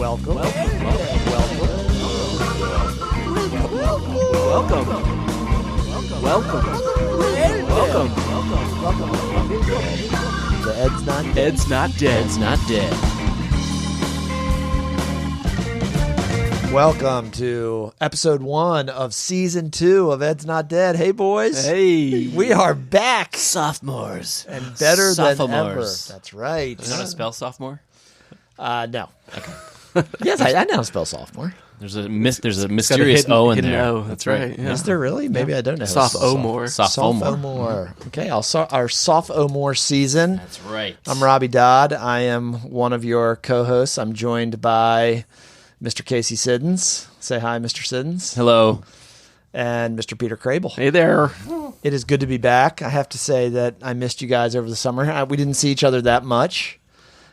Welcome. The Ed's not dead. Ed's not dead. Ed's not dead. Welcome to episode 1 of season 2 of Ed's Not Dead. Hey, boys. Hey. We are back Sophomores. and better than ever. Sophomores. That's right. You know how to spell sophomore? No. Okay. Yes, I know how to spell sophomore. There's a mysterious O in hidden there. O. That's right. Yeah. Is there really? Maybe I don't know. Sophomore. Sophomore. Okay, our sophomore season. That's right. I'm Robby Dodd. I am one of your co-hosts. I'm joined by Mr. Casey Siddons. Say hi, Mr. Siddons. Hello. And Mr. Peter Crable. Hey there. It is good to be back. I have to say that I missed you guys over the summer. We didn't see each other that much.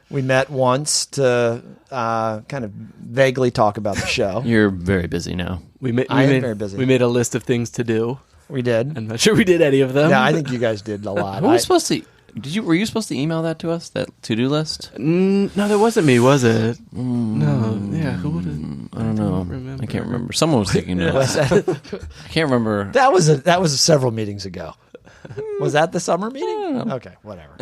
We met once to kind of vaguely talk about the show. You're very busy now. I am very busy. We made a list of things to do. We did. I'm not sure we did any of them. Yeah, I think you guys did a lot. Were we supposed to? Were you supposed to email that to us? That to-do list? No, that wasn't me, was it? No. Yeah, who would have? I don't know. I can't remember. Someone was taking notes. I can't remember. That was several meetings ago. Was that the summer meeting? Okay, whatever.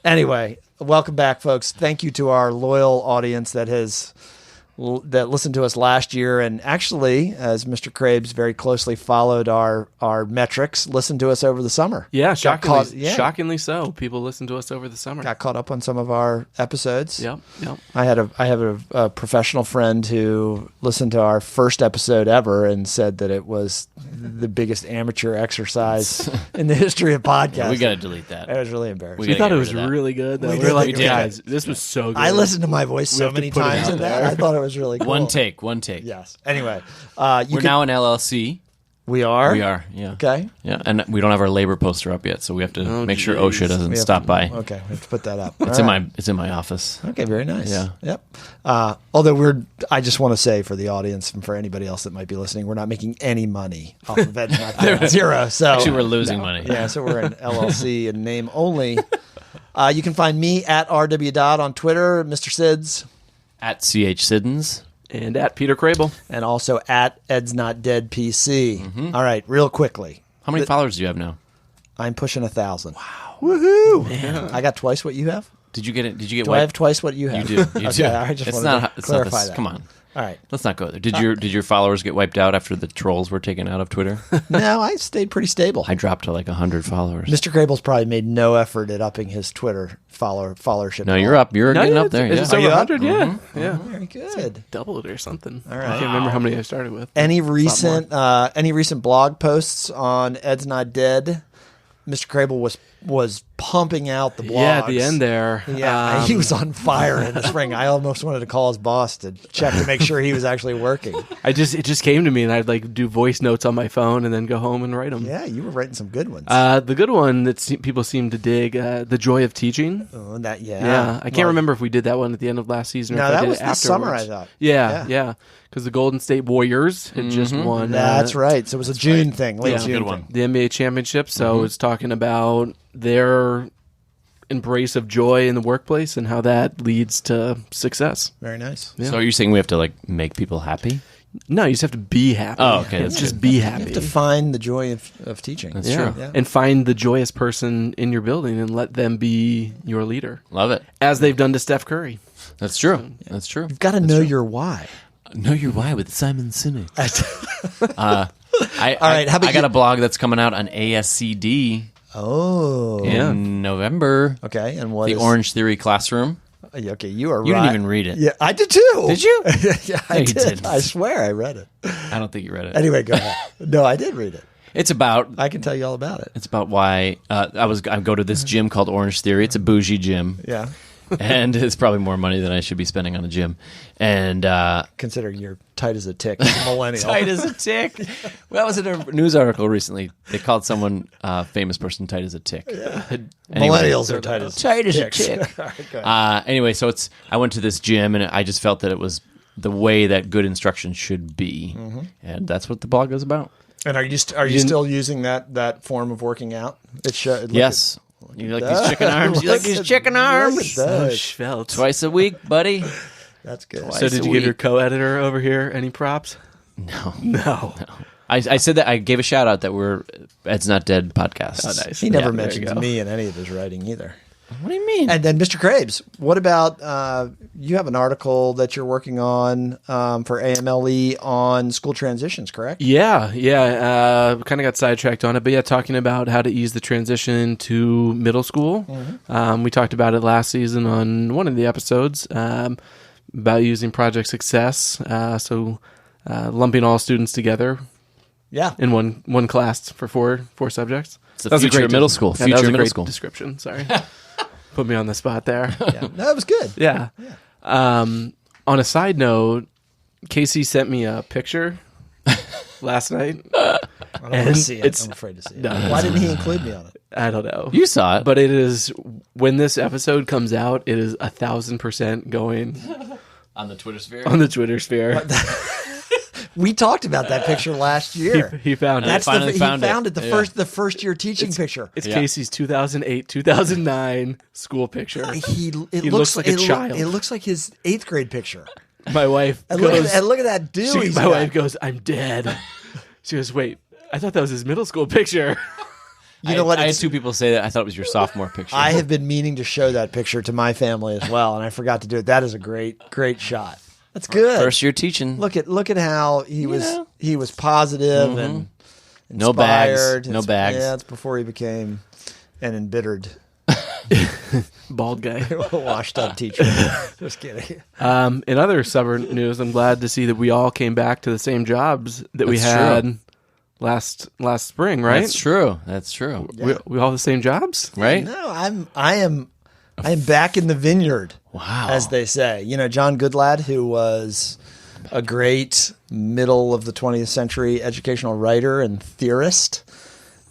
Anyway, welcome back, folks. Thank you to our loyal audience that listened to us last year, and actually, as Mr. Krabs very closely followed our metrics, listened to us over the summer. Yeah, shockingly so. People listened to us over the summer. Got caught up on some of our episodes. Yep. I have a professional friend who listened to our first episode ever and said that it was the biggest amateur exercise in the history of podcasting. We got to delete that. It was really embarrassing. We thought it was really good. We were like, did. guys, this was so good. I listened to my voice so have to many put it times out in that. there. I thought it was really cool. One take. Yes. Anyway, We're now an LLC. We are. We are. Yeah. Okay. Yeah, and we don't have our labor poster up yet, so we have to make sure OSHA doesn't stop by. Okay, we have to put that up. It's in my office. Okay, very nice. Yeah. Yep. Although I just want to say for the audience and for anybody else that might be listening, we're not making any money off of Ed's Not Dead. Zero. So Actually, we're losing money. Yeah, so we're an LLC in name only. You can find me at RW Dodd on Twitter, Mr. Sids. At CH Siddons. And at Peter Crable. And also at Ed's Not Dead PC. Mm-hmm. All right, real quickly. How many followers do you have now? I'm pushing 1,000. Wow. Woohoo. Man. I got twice what you have? Did you get it? Did you get? Do I have twice what you have? You do. Okay, I just wanted to clarify that. Come on. All right. Let's not go there. Did your followers get wiped out after the trolls were taken out of Twitter? No, I stayed pretty stable. I dropped to like 100 followers. Mr. Crable's probably made no effort at upping his Twitter followership. No, you're up. You're getting up there. It's just over 100, yeah. Mm-hmm. Yeah. Very good. Doubled it or something. All right. I can't remember how many I started with. Any recent blog posts on Ed's Not Dead? Mr. Crable was pumping out the blogs. Yeah, at the end there. Yeah, he was on fire in the spring. I almost wanted to call his boss to check to make sure he was actually working. It just came to me, and I'd like do voice notes on my phone and then go home and write them. Yeah, you were writing some good ones. The good one that people seem to dig, The Joy of Teaching. Oh, Yeah, I can't remember if we did that one at the end of last season or if I that did was it this summer, I afterwards. thought. Yeah. Because the Golden State Warriors had just won. That's right. So it was a June thing, late June good one. thing. The NBA championship. So it's talking about their embrace of joy in the workplace and how that leads to success. Very nice. Yeah. So are you saying we have to like make people happy? No, you just have to be happy. Oh, okay. That's just good. be happy. You have to find the joy of teaching. That's true. Yeah. And find the joyous person in your building and let them be your leader. Love it. As they've done to Steph Curry. That's true. That's true. You've got to know your why. Know your why with Simon Sinek. All right, how about I got a blog that's coming out on ASCD in November. Okay, and what The is Orange Theory Classroom. Okay, you are You right. didn't even read it. Yeah, I did too. Did you? Yeah, I you did. didn't. I swear I read it. I don't think you read it. Anyway, go ahead. No, I did read it. It's about can tell you all about it. It's about why I go to this gym called Orange Theory. It's a bougie gym. Yeah. And it's probably more money than I should be spending on a gym. And considering you're tight as a tick, millennial. tight as a tick. Well, that was in a news article recently. They called someone famous person tight as a tick. Yeah. Anyway, Millennials are tight as a tick. All right, go ahead. Anyway, so I went to this gym and I just felt that it was the way that good instruction should be, and that's what the blog is about. And are you still using that form of working out? Yes. You like these chicken arms? You like these chicken arms? Look at Oh, those. Schveldt. Twice a week, buddy. That's good. So did you give your co-editor over here any props? No. I said that I gave a shout out that we're Ed's Not Dead podcast. Oh, nice. He never mentions me in any of his writing either. What do you mean? And then Mr. Krabs, what about you have an article that you're working on for AMLE on school transitions, correct? Yeah. Kind of got sidetracked on it, but talking about how to ease the transition to middle school. Mm-hmm. We talked about it last season on one of the episodes about using Project Success. So lumping all students together. Yeah. In one class for four subjects. It's the future of middle school. Future of middle school description. Sorry. Put me on the spot there. Yeah. No, that was good. Yeah. On a side note, Casey sent me a picture last night. I don't want to see it. I'm afraid to see it. No, why didn't he include me on it? I don't know. You saw it. But it is, when this episode comes out, it is 1,000% going on the Twitter sphere. On the Twitter sphere. We talked about that picture last year. He found it. He found it. The first year teaching picture. It's Casey's 2008, 2009 school picture. He looks like a child. It looks like his 8th grade picture. My wife goes, look at that dude. My wife goes, I'm dead. She goes, wait, I thought that was his middle school picture. You know what? I had 2 people say that. I thought it was your sophomore picture. I have been meaning to show that picture to my family as well, and I forgot to do it. That is a great shot. That's good. First year teaching. Look at how he was positive and inspired. No bags. Yeah, it's before he became an embittered bald guy, washed up teacher. Just kidding. In other summer news, I'm glad to see that we all came back to the same jobs that we had last spring. Right? That's true. Yeah. We all have the same jobs, right? No, I am back in the vineyard. Wow. As they say. You know, John Goodlad, who was a great middle of the 20th century educational writer and theorist,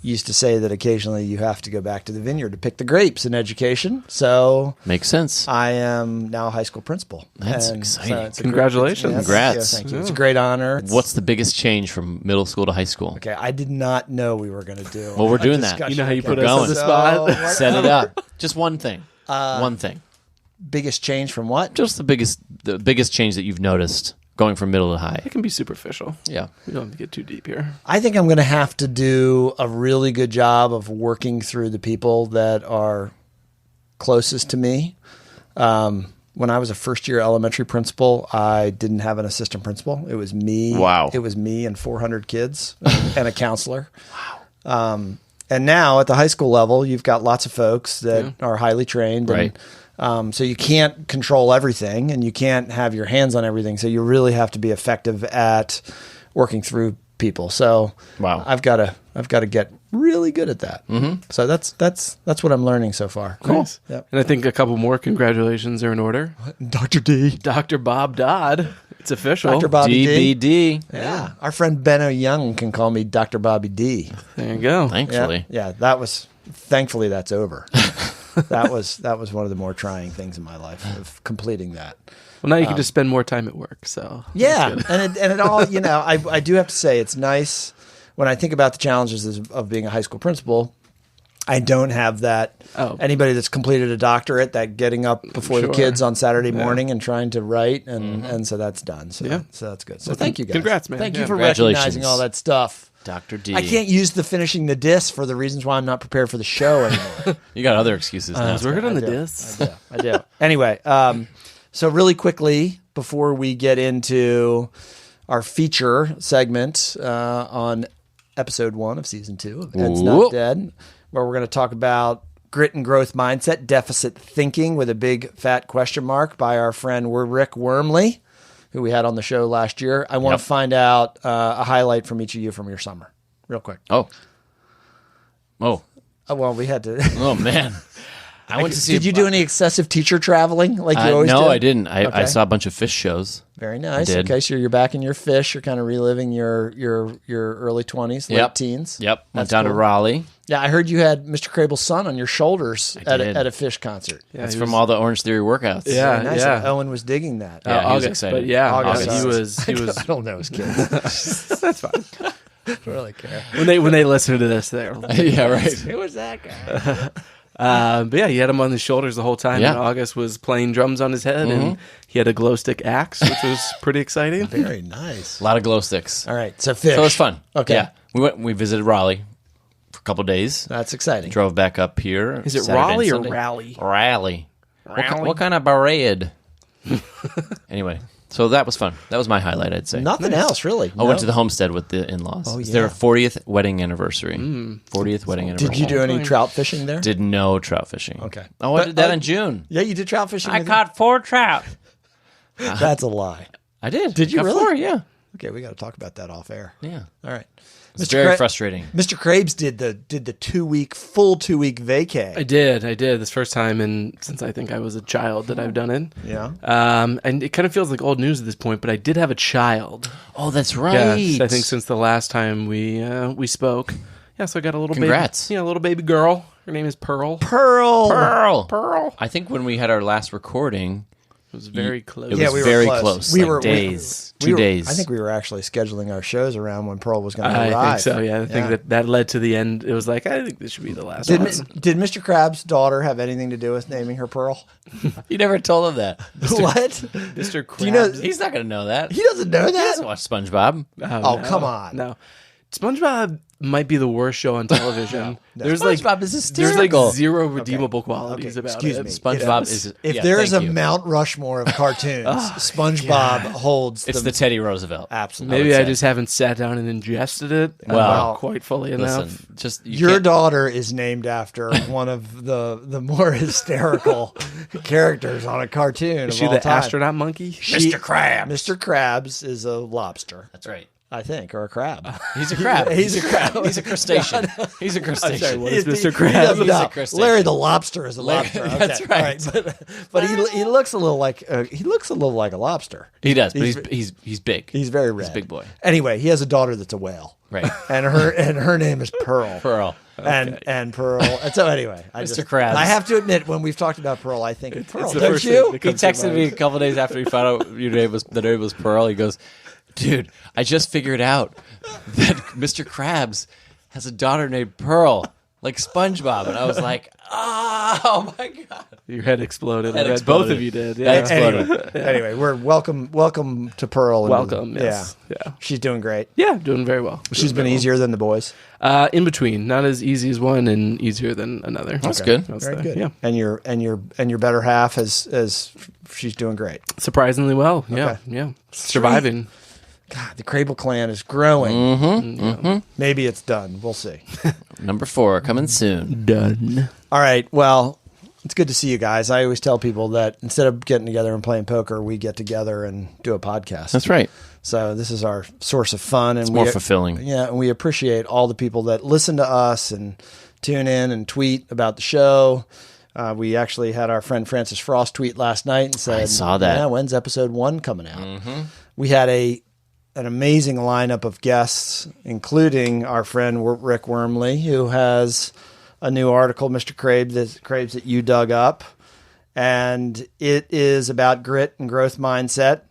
used to say that occasionally you have to go back to the vineyard to pick the grapes in education. So makes sense. I am now a high school principal. That's exciting. So Congratulations. Congrats. Yes, thank you. It's a great honor. What's the biggest change from middle school to high school? Okay, I did not know we were going to do. Well, we're doing that. You know how you put us on the spot? Set it up. Just one thing. One thing. Biggest change from what? Just the biggest change that you've noticed going from middle to high. It can be superficial. Yeah. We don't have to get too deep here. I think I'm going to have to do a really good job of working through the people that are closest to me. When I was a first-year elementary principal, I didn't have an assistant principal. It was me. Wow. It was me and 400 kids and a counselor. Wow. And now at the high school level, you've got lots of folks that are highly trained. Right. So you can't control everything and you can't have your hands on everything. So you really have to be effective at working through people. So I've got to get really good at that. Mm-hmm. So that's what I'm learning so far. Cool. Nice. Yep. And I think a couple more congratulations are in order. Dr. D. Dr. Bob Dodd. It's official. Dr. Bobby DBD. D. Yeah. Our friend Benno Young can call me Dr. Bobby D. There you go. Thankfully. Yeah, thankfully that's over. That was one of the more trying things in my life of completing that. Well, now you can just spend more time at work. So yeah, and it all, you know, I do have to say it's nice when I think about the challenges of being a high school principal. I don't have that. Anybody that's completed a doctorate, that getting up before the kids on Saturday morning and trying to write, and so that's done. So so that's good. So thank you guys. Congrats, man. Thank you for recognizing all that stuff. Dr. D. I can't use the finishing the disc for the reasons why I'm not prepared for the show anymore. You got other excuses now. I was working on the discs. I do. Anyway, so really quickly, before we get into our feature segment on episode 1 of season 2 of Ed's Not Dead, where we're going to talk about grit and growth mindset, deficit thinking with a big fat question mark by our friend Rick Wormeli, who we had on the show last year. I want to find out a highlight from each of you from your summer, real quick. Oh, well, we had to. Oh man, I went to see. Did you do any excessive teacher traveling like you always do? No, I didn't. I saw a bunch of fish shows. Very nice. I did. Okay, so you're back in your fish. You're kind of reliving your early 20s, late teens. Yep. Went down to Raleigh. Yeah, I heard you had Mr. Crable's son on your shoulders at a fish concert. Yeah, that's from all the Orange Theory workouts. Yeah, nice. Yeah. Owen was digging that. Yeah, he was excited. But August. He was. I don't know his kids. That's fine. I don't really care. When they listen to this, they're like, yeah, right. Who was that guy? But yeah, he had him on his shoulders the whole time. Yeah. And August was playing drums on his head, and he had a glow stick axe, which was pretty exciting. Very nice. A lot of glow sticks. All right, so fish. So it was fun. Okay. Yeah. We visited Raleigh for a couple days. That's exciting. Drove back up here. Is it Saturday and Raleigh or Sunday. Rally? Raleigh. What kind of parade? Anyway, so that was fun. That was my highlight, I'd say. Nothing else, really. I went to the homestead with the in-laws. Oh, It's yeah. their 40th wedding anniversary. 40th wedding anniversary. Did you do any trout fishing there? Did no trout fishing. Okay. Oh, I did that in June. Yeah, you did trout fishing. I with caught 4 trout. him? That's a lie. I did. Did you Got really? 4, yeah. Okay, we got to talk about that off air. Yeah. All right. It's very frustrating. Mr. Krabs did the full 2 week vacay. I did. This first time since I think I was a child that I've done it. Yeah. And it kind of feels like old news at this point, but I did have a child. Oh, that's right. Yes, I think since the last time we spoke. Yeah, so I got a little Congrats. baby. Yeah, a little baby girl. Her name is Pearl. Pearl. I think when we had our last recording, It was very close. it Yeah, was we were very close. close. We Like were- days. We 2 were- days. I think we were actually scheduling our shows around when Pearl was going to I arrive. think so, yeah. I think that led to the end. It was like, I think this should be the last Did, one. did Mr. Krabs' daughter have anything to do with naming her Pearl? You never told him that. What? Mr. Krabs. Do you know- He's not going to know that. He doesn't know He that? doesn't watch SpongeBob. Oh, no, come on. No. SpongeBob might be the worst show on television. There's SpongeBob is there's like hysterical. zero redeemable qualities about excuse it. me. SpongeBob is. If yeah, there's a thank you. Mount Rushmore of cartoons, SpongeBob holds It's the Teddy Roosevelt. absolutely. Maybe would I say. just haven't sat down and ingested it Well, quite fully enough. Listen, just you Your can't- daughter is named after one of the more hysterical characters on a cartoon. Is of she all the time. astronaut monkey? Mr. Krabs. Mr. Krabs is a lobster, That's right. I think, or a crab. He's a crab. He's a crab. He's a crustacean. He's a crustacean. what is He- Mr. he Krabs? doesn't He's know. a crustacean. Larry the lobster is a Larry- lobster. Okay, that's right. all but he looks a little like a lobster. He does, but he's big. He's very red. He's a big boy. Anyway, he has a daughter that's a whale. Right. And her name is Pearl. Pearl. And Pearl. And so anyway, Mr. Krabs. I have to admit, when we've talked about Pearl, I think of Pearl. it's the Don't first you? thing that He comes to texted mind. me a couple days after he found out the name was Pearl. He goes, "Dude, I just figured out that Mr. Krabs has a daughter named Pearl, like SpongeBob." And I was like, "Oh my god!" Your head exploded. Head I bet exploded. both of you did. Head Yeah. exploded. Anyway, we're welcome to Pearl. And, Welcome. Yes. Yeah. She's doing great. Yeah, doing very well. She's been easier than the boys. In between, not as easy as one and easier than another. That's good. I'll Very say. good. Yeah, And your better half has she's doing great. surprisingly well. Yeah, Okay. yeah, surviving. God, the Crable clan is growing. Mm-hmm. Maybe it's done. We'll see. Number 4 coming soon. Done. All right. Well, it's good to see you guys. I always tell people that instead of getting together and playing poker, we get together and do a podcast. That's right. So this is our source of fun, and It's more fulfilling. Yeah, and we appreciate all the people that listen to us and tune in and tweet about the show. We actually had our friend Francis Frost tweet last night and said, I saw that. Yeah, when's episode 1 coming out? We had an amazing lineup of guests, including our friend Rick Wormeli, who has a new article, Mr. Krabs, that you dug up. And it is about grit and growth mindset.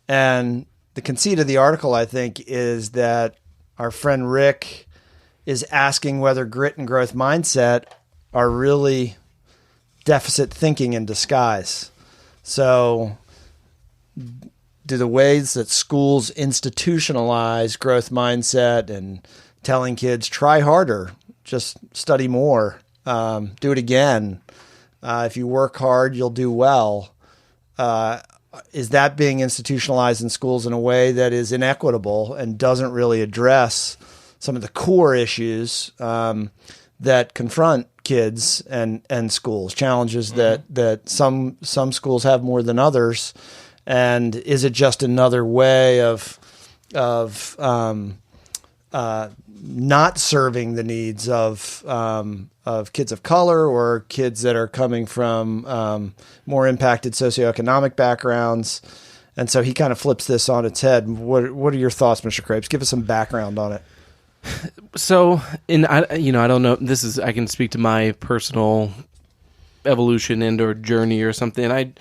And the conceit of the article, I think, is that our friend Rick is asking whether grit and growth mindset are really deficit thinking in disguise. So do the ways that schools institutionalize growth mindset and telling kids, try harder, just study more, do it again. If you work hard, you'll do well. Is that being institutionalized in schools in a way that is inequitable and doesn't really address some of the core issues that confront kids and schools, challenges that some schools have more than others? And is it just another way of not serving the needs of kids of color or kids that are coming from more impacted socioeconomic backgrounds? And so he kind of flips this on its head. What are your thoughts, Mr. Krabs? Give us some background on it. So, I don't know. I can speak to my personal evolution or journey or something.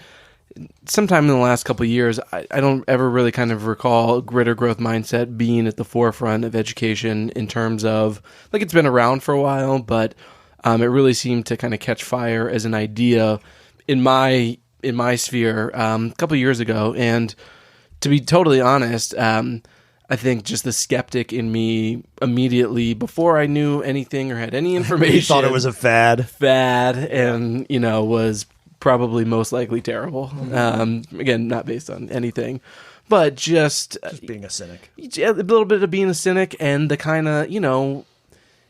Sometime in the last couple of years, I don't ever really kind of recall grit or growth mindset being at the forefront of education in terms of, like, it's been around for a while, but It really seemed to kind of catch fire as an idea in my sphere a couple years ago. And to be totally honest, I think just the skeptic in me immediately, before I knew anything or had any information, thought it was a fad, and was probably most likely terrible. Again, not based on anything, but just being a cynic. A little bit of being a cynic, and the kind of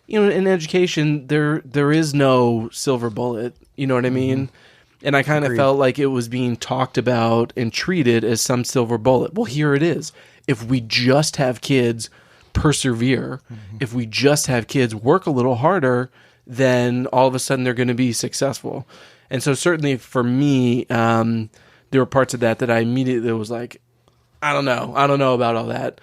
in education there is no silver bullet. You know what I mean? And I kind of felt like it was being talked about and treated as some silver bullet. Well, here it is. If we just have kids persevere, if we just have kids work a little harder, then all of a sudden they're going to be successful. And so certainly for me, there were parts of that I immediately was like, I don't know about all that.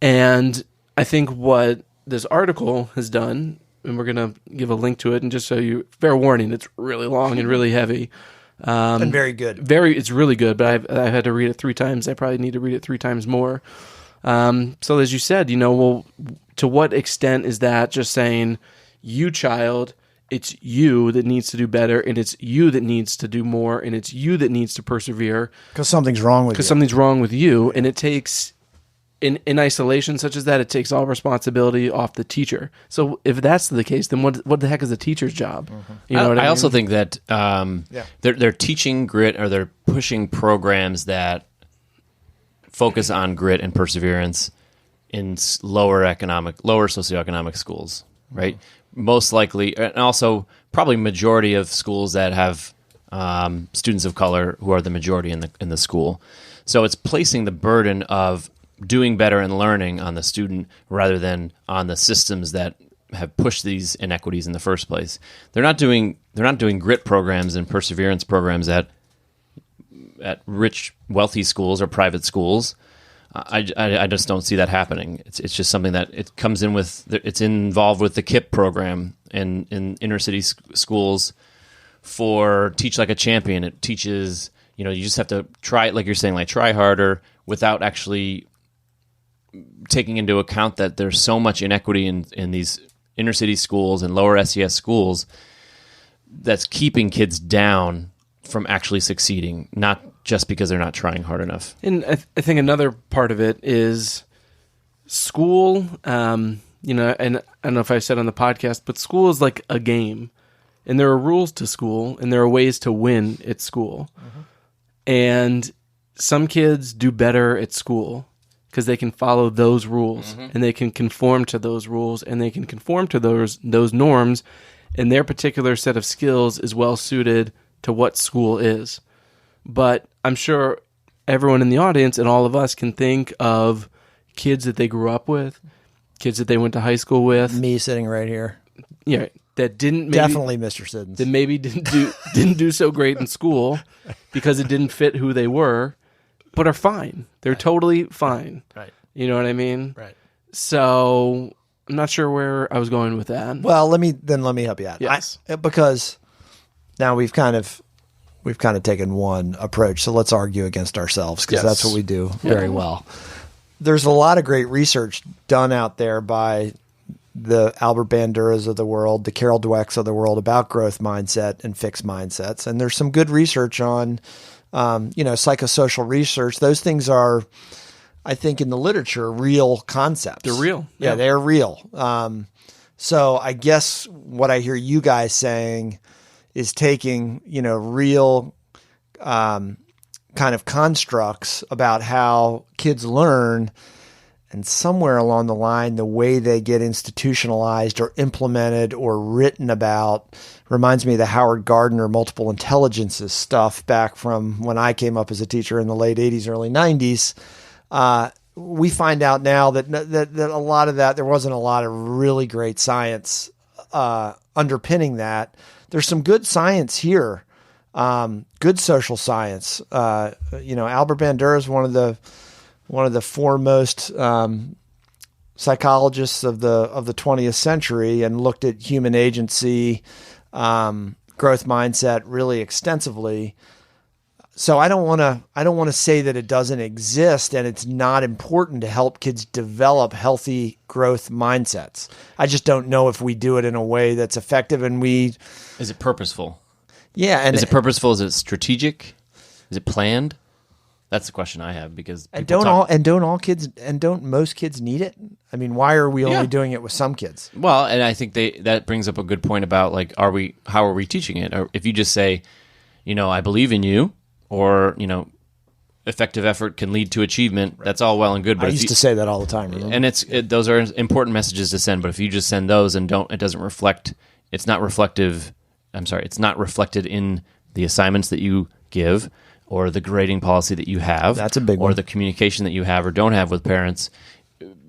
And I think what this article has done, and we're going to give a link to it, and just so you, fair warning, it's really long and really heavy. And very good. It's really good, but I've had to read it 3 times. I probably need to read it 3 times more. So as you said, well, to what extent is that just saying, you child, it's you that needs to do better, and it's you that needs to do more, and it's you that needs to persevere. Because something's wrong with you. Because something's wrong with you, and it takes... In isolation such as that, it takes all responsibility off the teacher. So if that's the case, then what the heck is the teacher's job? You know what I mean? also think that they're teaching grit, or they're pushing programs that focus on grit and perseverance in lower socioeconomic schools, right? Most likely, and also probably majority of schools that have students of color who are the majority in the school. So it's placing the burden of doing better and learning on the student rather than on the systems that have pushed these inequities in the first place. They're not doing grit programs and perseverance programs at rich, wealthy schools or private schools. I just don't see that happening. It's just something that it comes in with. It's involved with the KIPP program in inner city schools for Teach Like a Champion. It teaches, you just have to try, like you're saying, like try harder without actually taking into account that there's so much inequity in these inner city schools and lower SES schools that's keeping kids down from actually succeeding, not just because they're not trying hard enough. And I think another part of it is school, and I don't know if I said on the podcast, but school is like a game, and there are rules to school, and there are ways to win at school. And some kids do better at school because they can follow those rules, and they can conform to those rules, and they can conform to those norms, and their particular set of skills is well suited to what school is. But I'm sure everyone in the audience and all of us can think of kids that they grew up with, kids that they went to high school with. Me sitting right here. Yeah, that didn't definitely Mr. Siddons. That maybe didn't do so great in school because it didn't fit who they were, but are fine. They're totally fine. Right. You know what I mean? Right. So I'm not sure where I was going with that. Well, let me help you out. Yes. Because now we've kind of taken one approach. So let's argue against ourselves, because that's what we do very well. There's a lot of great research done out there by the Albert Banduras of the world, the Carol Dwecks of the world about growth mindset and fixed mindsets. And there's some good research on, psychosocial research. Those things are, I think, in the literature, real concepts. They're real. Yeah, they're real. So I guess what I hear you guys saying is taking, real kind of constructs about how kids learn, and somewhere along the line, the way they get institutionalized or implemented or written about reminds me of the Howard Gardner multiple intelligences stuff back from when I came up as a teacher in the late 80s, early 90s. We find out now that a lot of that, there wasn't a lot of really great science underpinning that. There's some good science here, good social science. Albert Bandura is one of the foremost psychologists of the 20th century, and looked at human agency, growth mindset really extensively. So I don't want to say that it doesn't exist and it's not important to help kids develop healthy growth mindsets. I just don't know if we do it in a way that's effective Is it purposeful? Yeah, and is it purposeful? Is it strategic? Is it planned? That's the question I have because don't most kids need it? I mean, why are we only doing it with some kids? Well, and I think that brings up a good point about like how are we teaching it? Or if you just say, I believe in you, or effective effort can lead to achievement. Right. That's all well and good. But I used to say that all the time. Remember? And those are important messages to send. But if you just send those and it doesn't reflect. It's not reflective. I'm sorry. It's not reflected in the assignments that you give, or the grading policy that you have. That's a big one. Or the communication that you have or don't have with parents.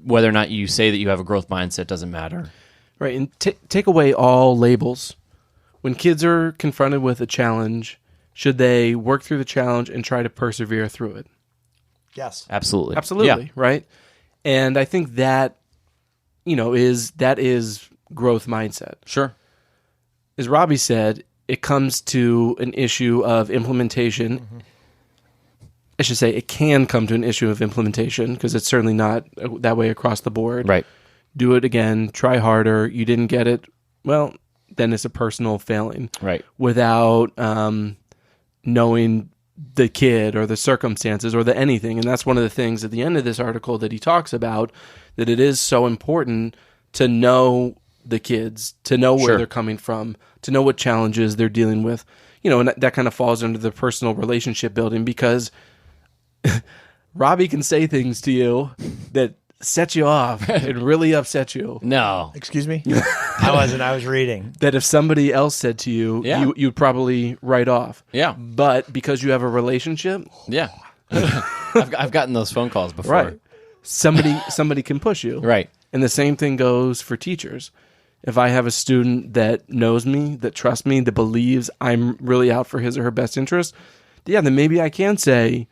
Whether or not you say that you have a growth mindset doesn't matter. Right, and take away all labels. When kids are confronted with a challenge, should they work through the challenge and try to persevere through it? Yes. Absolutely. Absolutely, right? And I think that, is growth mindset. Sure. As Robby said, it comes to an issue of implementation. Mm-hmm. I should say it can come to an issue of implementation because it's certainly not that way across the board. Right. Do it again. Try harder. You didn't get it. Well, then it's a personal failing. Right. Without knowing the kid or the circumstances or the anything. And that's one of the things at the end of this article that he talks about, that it is so important to know the kids, to know where they're coming from, to know what challenges they're dealing with. And that kind of falls under the personal relationship building because Robby can say things to you that set you off and really upset you. No. Excuse me? I wasn't. I was reading. That if somebody else said to you, you'd probably write off. Yeah. But because you have a relationship... Yeah. I've gotten those phone calls before. Right. Somebody can push you. Right. And the same thing goes for teachers. If I have a student that knows me, that trusts me, that believes I'm really out for his or her best interest, then maybe I can say...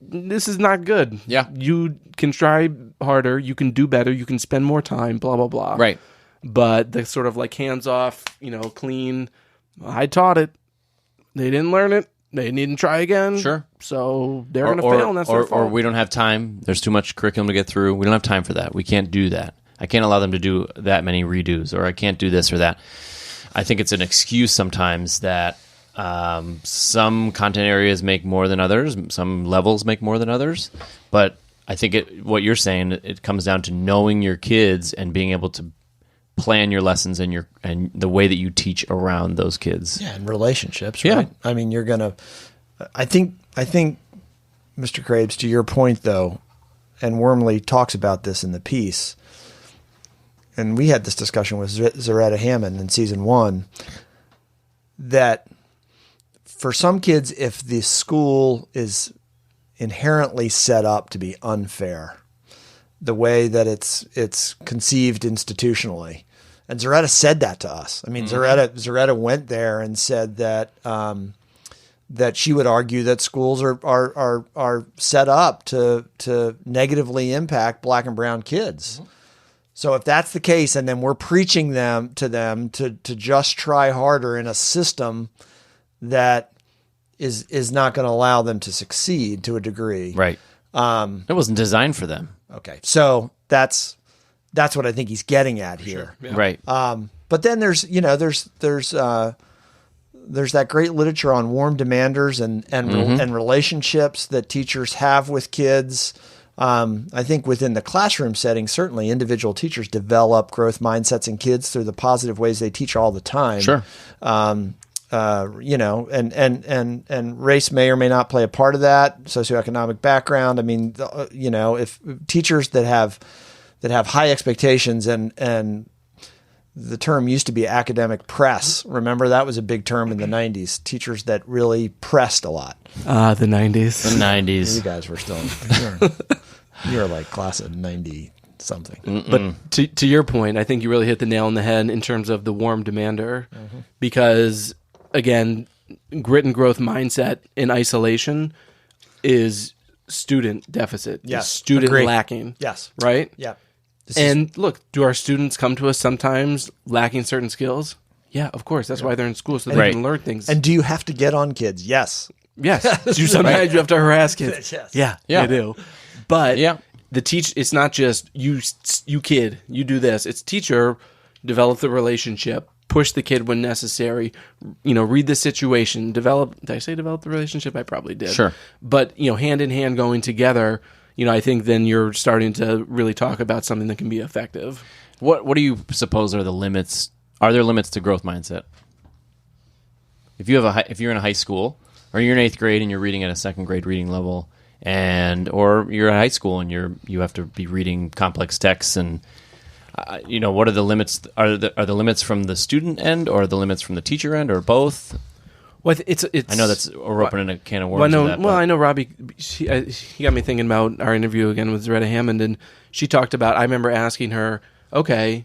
This is not good. Yeah. You can try harder. You can do better. You can spend more time, blah, blah, blah. Right. But the sort of like hands off, clean, I taught it. They didn't learn it. They need to try again. Sure. So they're going to fail, and that's their fault. Or we don't have time. There's too much curriculum to get through. We don't have time for that. We can't do that. I can't allow them to do that many redos, or I can't do this or that. I think it's an excuse sometimes that some content areas make more than others, some levels make more than others, but I think what you're saying, it comes down to knowing your kids and being able to plan your lessons and the way that you teach around those kids. Yeah, and relationships, right? Yeah. I mean, I think Mr. Krabs, to your point though, and Wormeli talks about this in the piece, and we had this discussion with Zaretta Hammond in season 1, that for some kids, if the school is inherently set up to be unfair, the way that it's conceived institutionally, and Zaretta said that to us. I mean, Zaretta went there and said that that she would argue that schools are set up to negatively impact Black and brown kids. Mm-hmm. So if that's the case, and then we're preaching to them to just try harder in a system that is not going to allow them to succeed to a degree. Right. It wasn't designed for them. Okay. So that's what I think he's getting at here. Sure. Yeah. Right. But then there's that great literature on warm demanders and relationships that teachers have with kids. I think within the classroom setting, certainly individual teachers develop growth mindsets in kids through the positive ways they teach all the time. Sure. And race may or may not play a part of that, socioeconomic background. I mean, if teachers that have high expectations and the term used to be academic press. Remember, that was a big term in the 90s. Teachers that really pressed a lot. The 90s. The 90s. You guys were still, you were like class of 90 something. Mm-mm. But to your point, I think you really hit the nail on the head in terms of the warm demander, because again, grit and growth mindset in isolation is student deficit. Yes. Is student Agreed. lacking. Yes. Right? Yeah. Look, do our students come to us sometimes lacking certain skills? Yeah, of course. That's why they're in school, so they can learn things. And do you have to get on kids? Yes. Yes. Sometimes you have to harass kids. Yes. Yeah, Yeah. you do. But Yeah. it's not just you kid, you do this. It's teacher, develop the relationship, push the kid when necessary, read the situation, did I say develop the relationship? I probably did. Sure. But, hand in hand going together, I think then you're starting to really talk about something that can be effective. What do you suppose are the limits? Are there limits to growth mindset? If you're in a high school or you're in 8th grade and you're reading at a 2nd grade reading level, or you're in high school and you have to be reading complex texts, and what are the limits? Are the limits from the student end, or the limits from the teacher end, or both? Well, it's. I know we're opening a can of worms. I know Robby. He got me thinking about our interview again with Zaretta Hammond, and she talked about. I remember asking her, okay,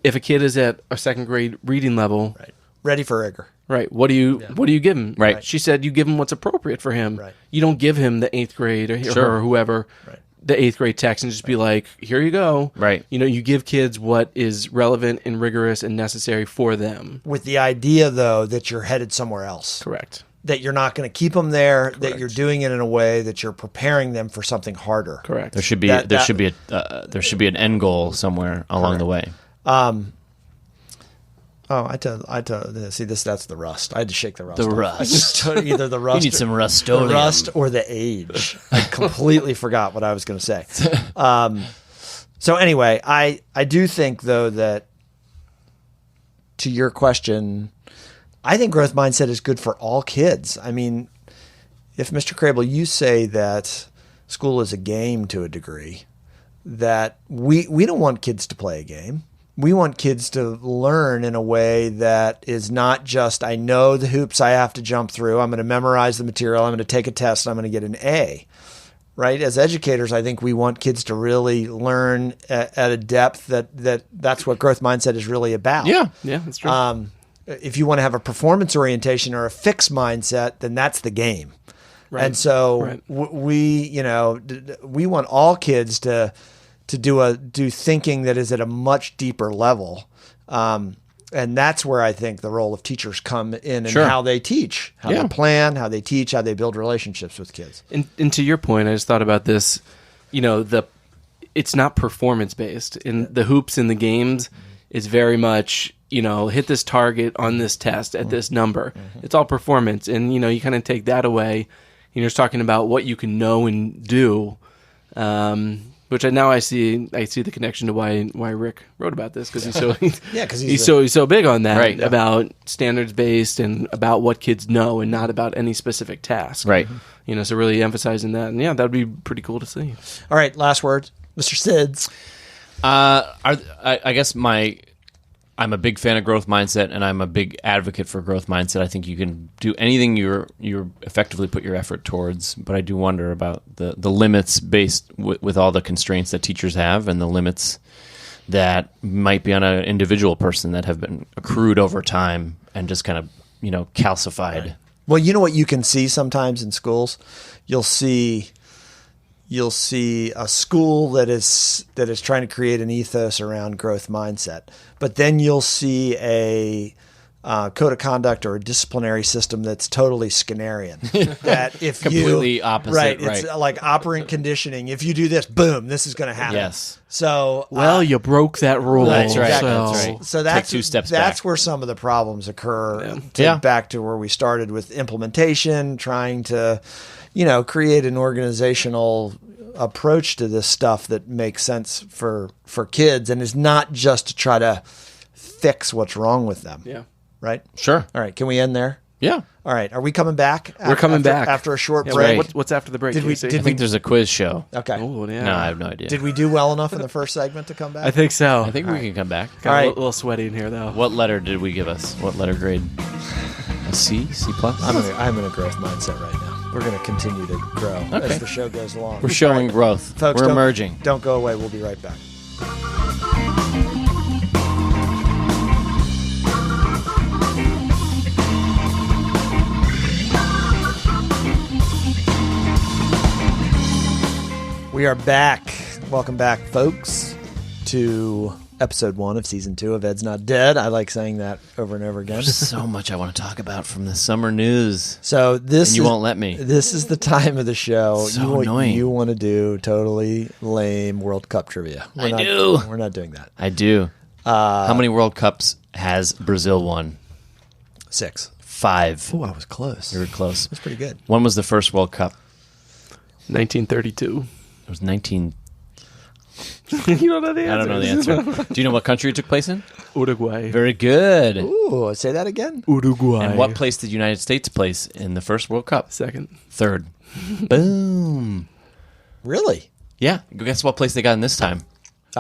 if a kid is at a 2nd grade reading level, Right. Ready for rigor. Right. What do you give him? Right. She said you give him what's appropriate for him. Right. You don't give him the 8th grade or Sure. her or whoever Right. the 8th grade text and just be like, here you go. Right. You give kids what is relevant and rigorous and necessary for them. With the idea, though, that you're headed somewhere else. Correct. That you're not going to keep them there. That Correct. you're doing it in a way that you're preparing them for something harder. Correct. There should be there should be an end goal somewhere along the way. I see this. That's the rust. I had to shake the rust. The off. rust. I just either the rust. You need some the rustonium. rust or the age. I completely forgot what I was going to say. So anyway, I do think though that to your question, I think growth mindset is good for all kids. I mean, if Mr. Crable, you say that school is a game to a degree, that we don't want kids to play a game. We want kids to learn in a way that is not just, I know the hoops I have to jump through. I'm going to memorize the material. I'm going to take a test. And I'm going to get an A. Right? As educators, I think we want kids to really learn at a depth that's what growth mindset is really about. Yeah, that's true. If you want to have a performance orientation or a fixed mindset, then that's the game. Right. And so Right. we want all kids to do thinking that is at a much deeper level. And that's where I think the role of teachers come in and Sure. how they teach, how Yeah. they plan, how they teach, how they build relationships with kids. And to your point, I just thought about this, it's not performance based. In the hoops in the games is very much, hit this target on this test at this number. It's all performance. And, you kind of take that away. You're just talking about what you can know and do. Which I see the connection to why Rick wrote about this, because he's so big on that, Right. about standards based and about what kids know and not about any specific task. Right. So really emphasizing that, and that would be pretty cool to see. All right, last word, Mr. Sids. I guess I'm a big fan of growth mindset, and I'm a big advocate for growth mindset. I think you can do anything you effectively put your effort towards, but I do wonder about the limits based with all the constraints that teachers have, and the limits that might be on an individual person that have been accrued over time and just kind of calcified. Right. Well, you know what you can see sometimes in schools? You'll see a school that is trying to create an ethos around growth mindset, but then you'll see a code of conduct or a disciplinary system that's totally Skinnerian. That if Completely opposite, right? right. It's like operant conditioning. If you do this, boom, this is going to happen. Yes. So You broke that rule. That's right. So. That's right. So that's Take 2 steps That's back. where some of the problems occur. Yeah. Back to where we started with implementation, trying to, create an organizational approach to this stuff that makes sense for kids and is not just to try to fix what's wrong with them. Yeah. Right. Sure. All right. Can we end there? Yeah. All right. Are we coming back? We're coming back after a short Yeah, break. What's after the break? Did we- Casey? did I think there's a quiz show. Okay. Oh, yeah. No, I have no idea. Did we do well enough in the first segment to come back? I think so. I think we can come back. Got All a right. little sweaty in here, though. What letter did we give us? What letter grade? A C? C plus? I'm in a growth mindset right now. We're going to continue to grow Okay. as the show goes along. We're showing growth. Folks, We're don't- emerging. Don't go away. We'll be right back. We are back. Welcome back, folks, to episode 1 of season 2 of Ed's Not Dead. I like saying that over and over again. There's so much I want to talk about from the summer news. So this And you won't let me. This is the time of the show. So annoying. You want to do totally lame World Cup trivia. I do. We're not doing that. I do. How many World Cups has Brazil won? 6. 5. Oh, I was close. You were close. That's pretty good. When was the first World Cup? 1932. It was 19... You don't know the answer. I don't know the answer. Do you know what country it took place in? Uruguay. Very good. Ooh, say that again. Uruguay. And what place did the United States place in the first World Cup? Second. Third. Boom. Really? Yeah. Guess what place they got in this time?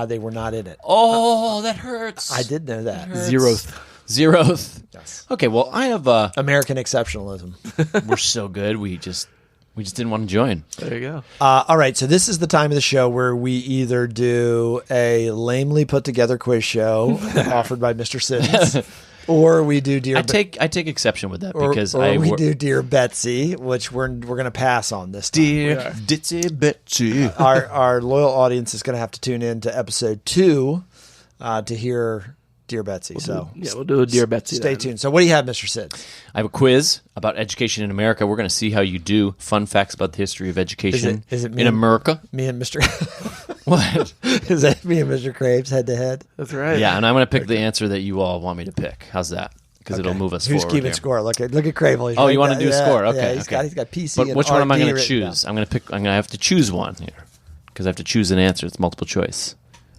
They were not in it. Oh, that hurts. I did know that. Zeroth. Yes. Okay, well, I have... American exceptionalism. we're so good, we just didn't want to join. There you go. All right, so this is the time of the show where we either do a lamely put together quiz show offered by Mr. Siddons, or we do Dear I take exception with that because we do Dear Betsy, which we're going to pass on this time. Dear Ditsy Betsy. Our loyal audience is going to have to tune in to episode 2 to hear Dear Betsy. We'll do a Dear Betsy. Stay tuned. So what do you have, Mr. Sid? I have a quiz about education in America. We're going to see how you do. Fun facts about the history of education Is it me in and- America. Me and Mr. What? Is that me and Mr. Craves head to head? That's right. Yeah, and I'm going to pick the answer that you all want me to pick. How's that? Because it'll move us Who's forward. keeping here. score? Look at Cravel. Oh, you want to do a score? Okay. Yeah, he's okay. got PC. But and which one am I RD going to written down. choose? I'm going to have to choose one here because I have to choose an answer. It's multiple choice,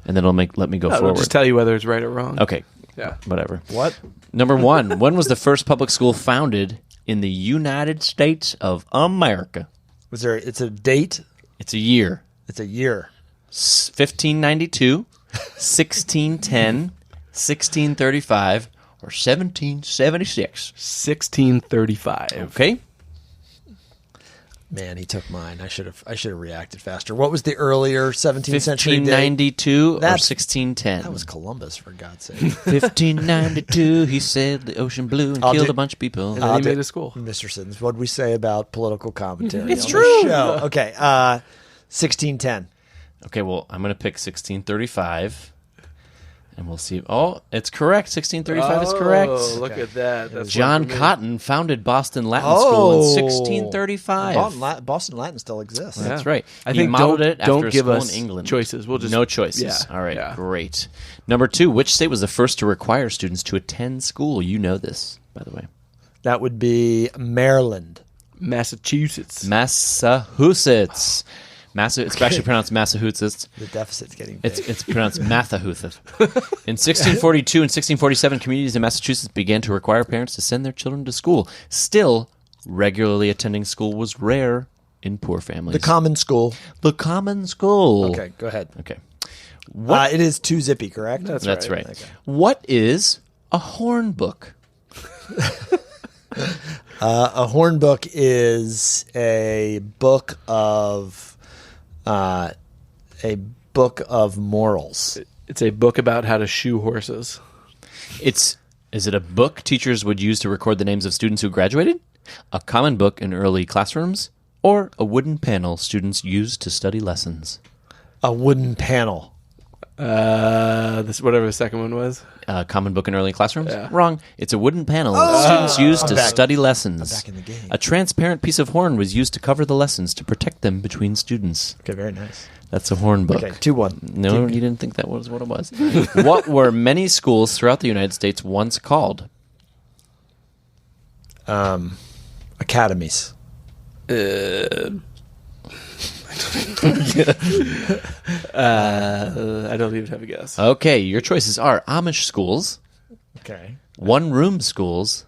and then let me go I'll forward. just tell you whether it's right or wrong. Okay. Yeah. Whatever. What? Number 1. When was the first public school founded in the United States of America? Was there? It's a date. It's a year. It's a year. 1592, 1610, 1635, or 1776. 1635. Okay. Man, he took mine. I should have reacted faster. What was the earlier 17th century date? 1592 or That's- 1610. That was Columbus, for God's sake. 1592. He sailed the ocean blue and I'll killed do- a bunch of people. And then he made a school. Mr. Siddons, what did we say about political commentary? It's on true. the show? Okay, 1610. Okay, well, I'm going to pick 1635. And we'll see. Oh, it's correct. 1635 is correct. Oh, look at that. That's John one for me. Cotton founded Boston Latin School in 1635. Boston Latin still exists. That's right. I He think modeled it after don't a give school us in England. choices. We'll just No choices. Yeah, All right, yeah. great. Number 2, which state was the first to require students to attend school? You know this, by the way. That would be Maryland. Massachusetts. Massachusetts. It's actually pronounced Massachusetts. The deficit's getting big. It's pronounced Massachusetts. In 1642 and 1647, communities in Massachusetts began to require parents to send their children to school. Still, regularly attending school was rare in poor families. The common school. The common school. Okay, go ahead. Okay. It is 2 zippy, correct? That's right. Okay. What is a horn book? A horn book is a book of morals. It's a book about how to shoe horses. Is it a book teachers would use to record the names of students who graduated? A common book in early classrooms? Or a wooden panel students used to study lessons? A wooden panel. Whatever the second one was. A common book in early classrooms? Yeah. Wrong. It's a wooden panel students used to study lessons. I'm back in the game. A transparent piece of horn was used to cover the lessons to protect them between students. Okay, very nice. That's a horn book. Okay, 2-1. No, you didn't think that was what it was. What were many schools throughout the United States once called? Academies. I don't even have a guess. Okay, your choices are Amish schools, Okay. one-room schools,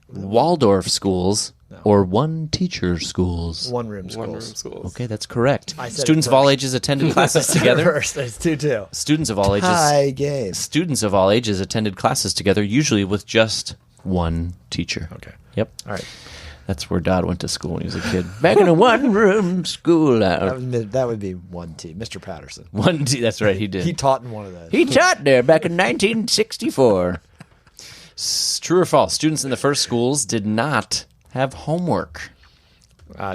Waldorf schools, or one-teacher schools. One-room schools. One-room schools. Okay, that's correct. I said Students it of all first. ages attended classes together. First, it's 2-2. Students of all ages. Tie game. Students of all ages attended classes together, usually with just one teacher. Okay. Yep. All right. That's where Dodd went to school when he was a kid. Back in a one-room school. That would be 1T. Mr. Patterson. That's right, he did. He taught in one of those. He taught there back in 1964. True or false? Students in the first schools did not have homework.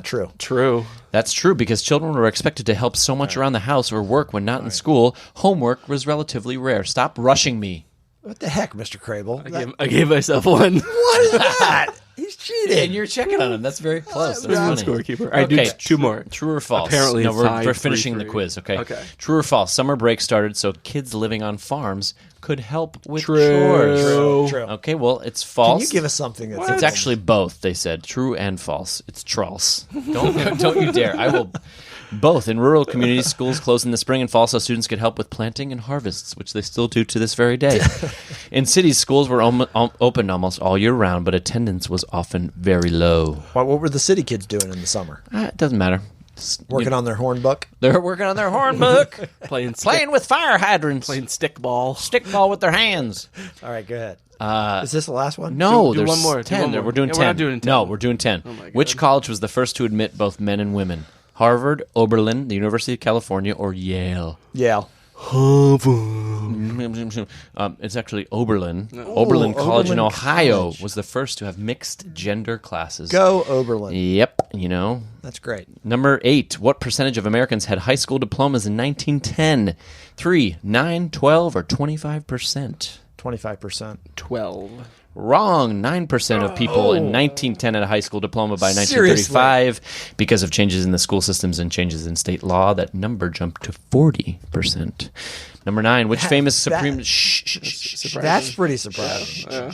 True. That's true because children were expected to help so much around the house or work when not in school. Homework was relatively rare. Stop rushing me. What the heck, Mr. Crable? I gave myself one. What is that? He's cheating. And you're checking on him. That's very close. That's I'm funny. scorekeeper. I do two more. True or false? Apparently no, it's we're tied finishing 3-3. the quiz. Okay. Okay. True or false? Summer break started, so kids living on farms could help with True. chores. True. Okay. Well, it's false. Can you give us something that's It's actually both. They said true and false. It's trulse. Don't you dare! I will. Both. In rural communities, schools closed in the spring and fall so students could help with planting and harvests, which they still do to this very day. In cities, schools were open almost all year round, but attendance was often very low. What were the city kids doing in the summer? It doesn't matter. Working on their horn book? They're working on their horn book. Playing with fire hydrants. Playing stickball. Stickball with their hands. All right, go ahead. Is this the last one? No, Do there's one more. 10. Do one more. We're doing Yeah, 10. we're not doing 10. No, we're doing 10. Oh my God. Which college was the first to admit both men and women? Harvard, Oberlin, the University of California, or Yale? Yale. It's actually Oberlin. Oberlin College in Oberlin Ohio College. was the first to have mixed gender classes. Go Oberlin. Yep, you know. That's great. Number 8. What percentage of Americans had high school diplomas in 1910? 3, 9, 12, or 25%? 25%. 12. Wrong. 9% of people in 1910 had a high school diploma. By 1935, because of changes in the school systems and changes in state law, that number jumped to 40%. Number 9. Which famous Supreme... That's pretty surprising.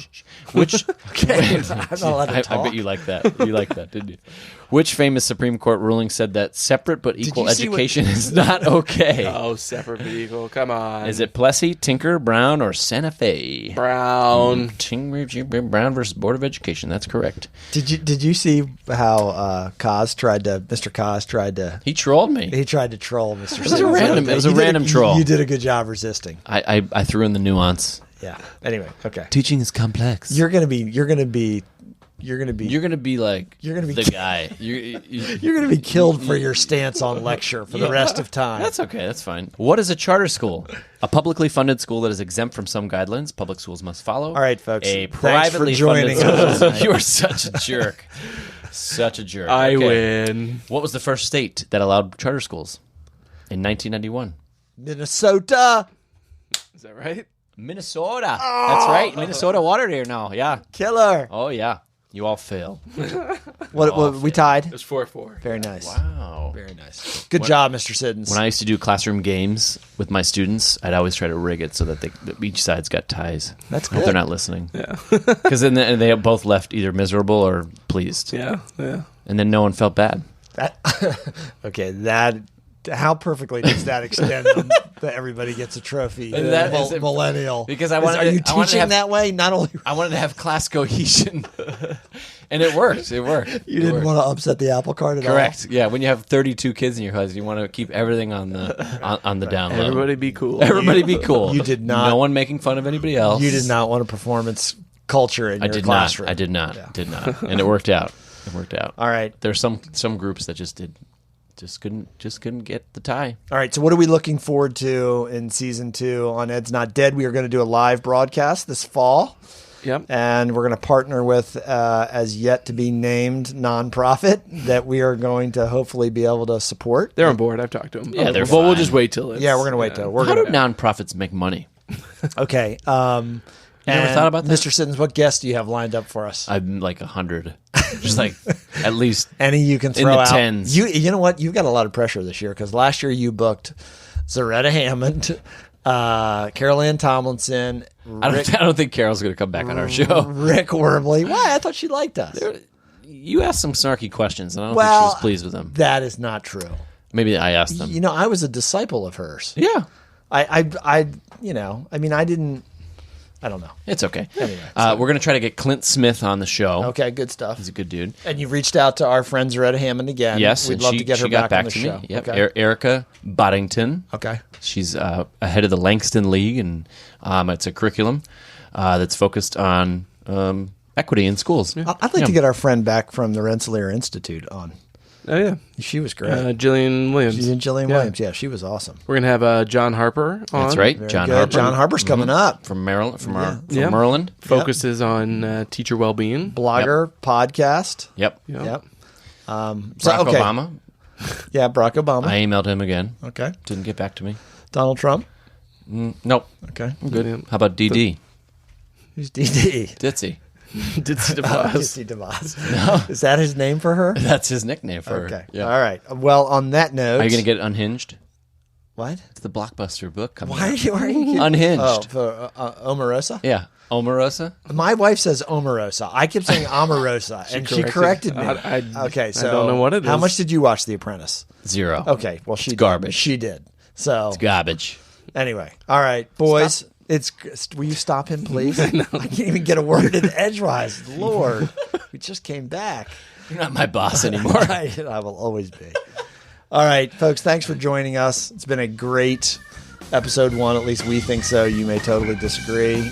Which... Okay. I'm not allowed to I talk. bet you like that. You like that, didn't you? Which famous Supreme Court ruling said that separate but equal you see what- education is not okay? Oh, separate vehicle. Come on. Is it Plessy, Tinker, Brown, or Santa Fe? Brown? Brown versus Board of Education. That's correct. Did you see how Mr. Kaz tried to He trolled me. he tried to troll Mr. was a random- it was a random troll. You did a good job resisting. I threw in the nuance. Yeah. Anyway, okay. Teaching is complex. You're gonna be You're gonna be like You're gonna be the guy. you're gonna be killed for your stance on lecture for the rest of time. That's okay. That's fine. What is a charter school? A publicly funded school that is exempt from some guidelines public schools must follow. All right, folks. A Thanks privately for joining funded us school. tonight. You are such a jerk. Such a jerk. I Okay. win. What was the first state that allowed charter schools in 1991? Minnesota Is that right? Minnesota. That's right. Minnesota water here now. Yeah. killer. Oh yeah. You all fail. What we tied? It was 4-4. Very nice. Wow. Very nice. Good job, Mr. Siddons. When I used to do classroom games with my students, I'd always try to rig it so that each side's got ties. That's I hope good. they're not listening. Yeah. Because then they both left either miserable or pleased. Yeah. And then no one felt bad. How perfectly does that extend that everybody gets a trophy? And that is- millennial. Because I Are wanted you to- I wanted to teaching have- that way? Not only I wanted to have class cohesion. And it worked. It worked. you didn't want to upset the apple cart at all. Correct. Yeah, when you have 32 kids in your class, you want to keep everything on the down low. Everybody be cool. Everybody be cool. You did not- No one making fun of anybody else. You did not want a performance culture in I your did classroom. not. I did not. Yeah. Did not. And it worked out. It worked out. All right. There's some groups that just couldn't get the tie. All right. So what are we looking forward to in season 2 on Ed's Not Dead? We are going to do a live broadcast this fall. Yep. And we're going to partner with as yet to be named nonprofit that we are going to hopefully be able to support. They're on board. I've talked to them. Yeah, they're Well, we'll fine. just wait till it's... Yeah, we're going to wait till we're How going do to. nonprofits make money? Okay. You never thought about that? Mr. Siddons, what guests do you have lined up for us? I'm like 100. Just like at least. Any you can throw the out. tens. You know what? You've got a lot of pressure this year because last year you booked Zaretta Hammond, Carol Ann Tomlinson, I don't think Carol's going to come back on our show. Rick Wormeli. Why? I thought she liked us. You asked some snarky questions, and I don't Well, think she was pleased with them. That is not true. Maybe I asked them. You know, I was a disciple of hers. Yeah, I didn't. I don't know. it's okay. Anyway, we're going to try to get Clint Smith on the show. Okay, good stuff. He's a good dude. And you reached out to our friend Zaretta Hammond again. Yes, we'd and love she, to get her she got back on the to show. me. Yep. Okay. Erica Boddington. Okay. She's ahead of the Langston League, and it's a curriculum that's focused on equity in schools. I'd like to get our friend back from the Rensselaer Institute on. Oh, yeah. She was great. Jillian Williams. She's in Jillian Williams. Yeah, she was awesome. We're going to have John Harper on. That's right, Very John good. Harper. John Harper's coming up. From Maryland, from Yeah. Maryland. Focuses on teacher well-being. Blogger, podcast. Yep. Yeah. Yep. Barack okay. Obama. Yeah, Barack Obama. I emailed him again. Okay. Didn't get back to me. Donald Trump. Nope. Okay. Good. How about DD? Who's DD? Ditzy. Ditsy DeVos. Ditsy DeVos. Is that his name for her? That's his nickname for Okay. her. Yeah. All right. Well, on that note. Are you going to get Unhinged? What? It's the blockbuster book coming Why out. are you Unhinged. Oh, for Omarosa? Yeah. Omarosa? My wife says Omarosa. I keep saying Omarosa, and she corrected me. Okay, so I don't know what it how is. much did you watch The Apprentice? 0. Okay, well, she did. garbage. She did. So Garbage. anyway, all right, boys. Will you stop him, please? I can't even get a word in edgewise. Lord, we just came back. You're not my boss anymore. I will always be. All right, folks, thanks for joining us. It's been a great episode 1. At least we think so. You may totally disagree.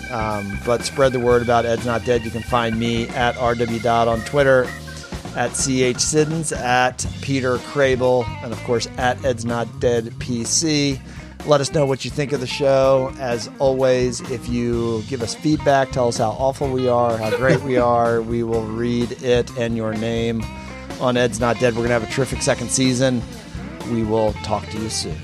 But spread the word about Ed's Not Dead. You can find me at RW. on Twitter, at CH Siddons, at Peter Crable, and of course at Ed's Not Dead PC. Let us know what you think of the show. As always, if you give us feedback, tell us how awful we are, how great we are. We will read it and your name on Ed's Not Dead. We're going to have a terrific second season. We will talk to you soon.